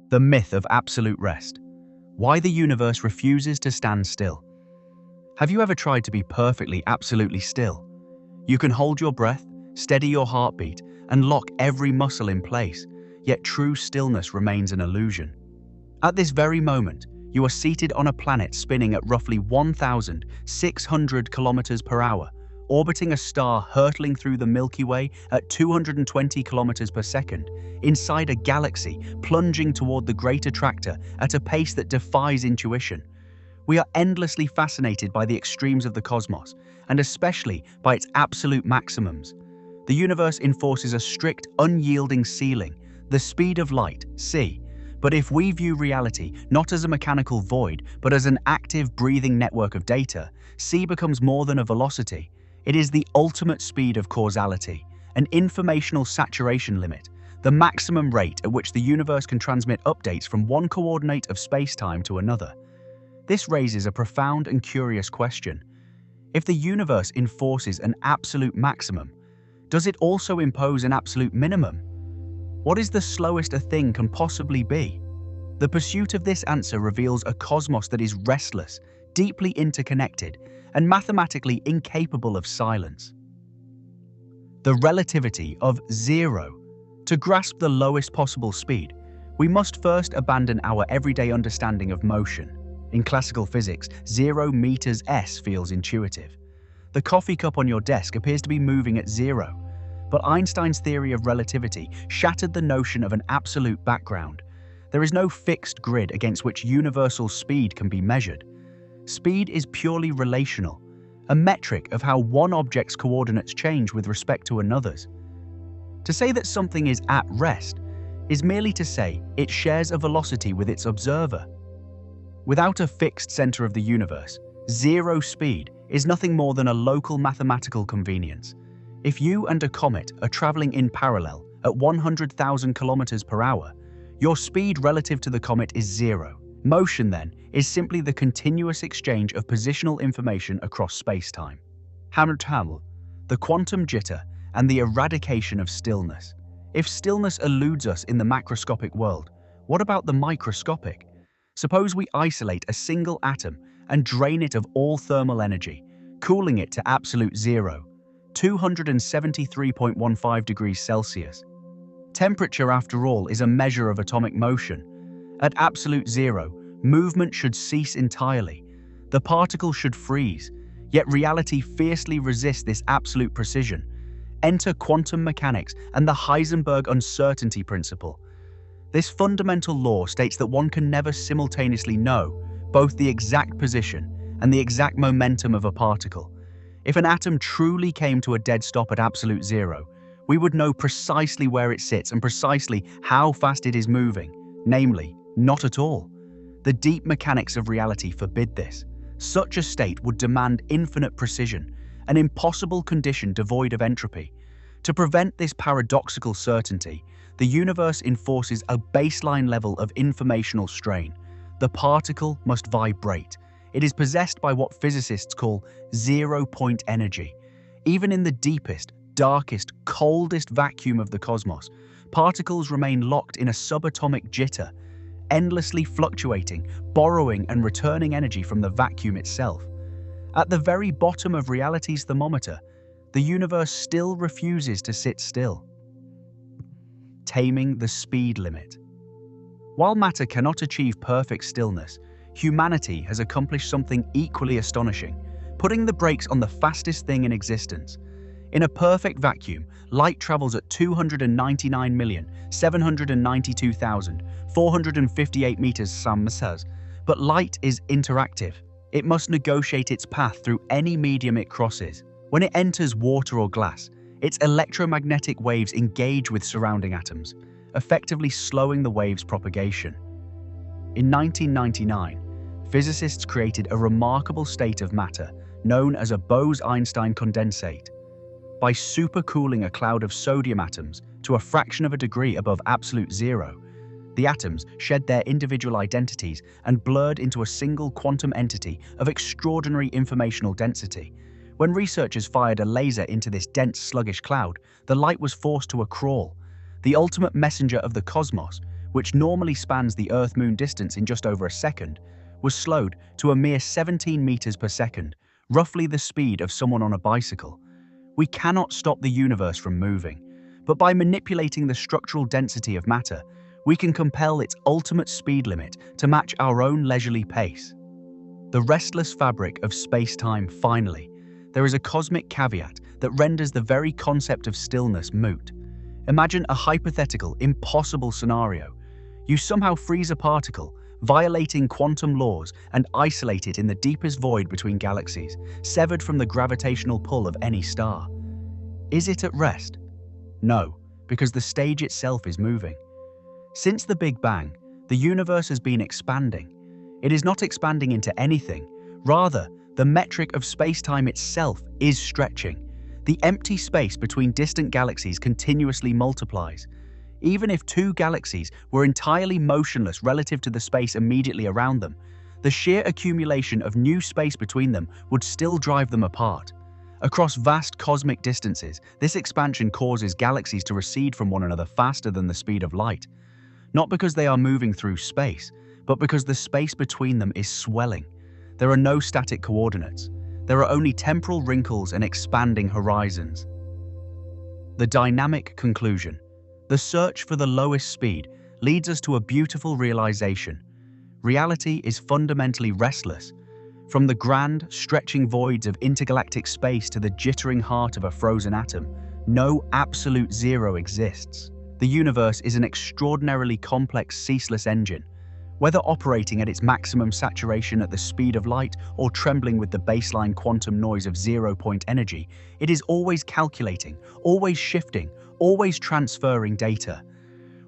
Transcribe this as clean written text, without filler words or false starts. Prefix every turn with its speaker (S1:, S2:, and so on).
S1: The myth of absolute rest. Why the universe refuses to stand still. Have you ever tried to be perfectly, absolutely still? You can hold your breath, steady your heartbeat, and lock every muscle in place, yet true stillness remains an illusion. At this very moment, you are seated on a planet spinning at roughly 1,600 kilometers per hour, orbiting a star hurtling through the Milky Way at 220 kilometers per second, inside a galaxy plunging toward the Great Attractor at a pace that defies intuition. We are endlessly fascinated by the extremes of the cosmos, and especially by its absolute maximums. The universe enforces a strict, unyielding ceiling, the speed of light, c. But if we view reality not as a mechanical void, but as an active, breathing network of data, c becomes more than a velocity. It is the ultimate speed of causality, an informational saturation limit, the maximum rate at which the universe can transmit updates from one coordinate of spacetime to another. This raises a profound and curious question. If the universe enforces an absolute maximum, does it also impose an absolute minimum? What is the slowest a thing can possibly be? The pursuit of this answer reveals a cosmos that is restless, deeply interconnected, and mathematically incapable of silence. The relativity of zero. To grasp the lowest possible speed, we must first abandon our everyday understanding of motion. In classical physics, 0 meters s feels intuitive. The coffee cup on your desk appears to be moving at zero. But Einstein's theory of relativity shattered the notion of an absolute background. There is no fixed grid against which universal speed can be measured. Speed is purely relational, a metric of how one object's coordinates change with respect to another's. To say that something is at rest is merely to say it shares a velocity with its observer. Without a fixed center of the universe, zero speed is nothing more than a local mathematical convenience. If you and a comet are traveling in parallel at 100,000 kilometers per hour, your speed relative to the comet is zero. Motion, then, is simply the continuous exchange of positional information across space-time. Hamilton, the quantum jitter, and the eradication of stillness. If stillness eludes us in the macroscopic world, what about the microscopic? Suppose we isolate a single atom and drain it of all thermal energy, cooling it to absolute zero, 273.15 degrees Celsius. Temperature, after all, is a measure of atomic motion. At absolute zero, movement should cease entirely. The particle should freeze, yet reality fiercely resists this absolute precision. Enter quantum mechanics and the Heisenberg uncertainty principle. This fundamental law states that one can never simultaneously know both the exact position and the exact momentum of a particle. If an atom truly came to a dead stop at absolute zero, we would know precisely where it sits and precisely how fast it is moving, namely, not at all. The deep mechanics of reality forbid this. Such a state would demand infinite precision, an impossible condition devoid of entropy. To prevent this paradoxical certainty, the universe enforces a baseline level of informational strain. The particle must vibrate. It is possessed by what physicists call zero-point energy. Even in the deepest, darkest, coldest vacuum of the cosmos, particles remain locked in a subatomic jitter, endlessly fluctuating, borrowing and returning energy from the vacuum itself. At the very bottom of reality's thermometer, the universe still refuses to sit still. Taming the speed limit. While matter cannot achieve perfect stillness, humanity has accomplished something equally astonishing, putting the brakes on the fastest thing in existence. In a perfect vacuum, light travels at 299,792,458 meters (ms), but light is interactive. It must negotiate its path through any medium it crosses. When it enters water or glass, its electromagnetic waves engage with surrounding atoms, effectively slowing the wave's propagation. In 1999, physicists created a remarkable state of matter known as a Bose-Einstein condensate. By supercooling a cloud of sodium atoms to a fraction of a degree above absolute zero, the atoms shed their individual identities and blurred into a single quantum entity of extraordinary informational density. When researchers fired a laser into this dense, sluggish cloud, the light was forced to a crawl. The ultimate messenger of the cosmos which normally spans the Earth-Moon distance in just over a second, was slowed to a mere 17 meters per second, roughly the speed of someone on a bicycle. We cannot stop the universe from moving, but by manipulating the structural density of matter, we can compel its ultimate speed limit to match our own leisurely pace. The restless fabric of space-time. Finally, there is a cosmic caveat that renders the very concept of stillness moot. Imagine a hypothetical, impossible scenario. You somehow freeze a particle, violating quantum laws, and isolate it in the deepest void between galaxies, severed from the gravitational pull of any star. Is it at rest? No, because the stage itself is moving. Since the Big Bang, the universe has been expanding. It is not expanding into anything. Rather, the metric of space-time itself is stretching. The empty space between distant galaxies continuously multiplies. Even if two galaxies were entirely motionless relative to the space immediately around them, the sheer accumulation of new space between them would still drive them apart. Across vast cosmic distances, this expansion causes galaxies to recede from one another faster than the speed of light. Not because they are moving through space, but because the space between them is swelling. There are no static coordinates. There are only temporal wrinkles and expanding horizons. The dynamic conclusion. The search for the lowest speed leads us to a beautiful realization. Reality is fundamentally restless. From the grand, stretching voids of intergalactic space to the jittering heart of a frozen atom, no absolute zero exists. The universe is an extraordinarily complex, ceaseless engine. Whether operating at its maximum saturation at the speed of light or trembling with the baseline quantum noise of zero-point energy, it is always calculating, always shifting, always transferring data.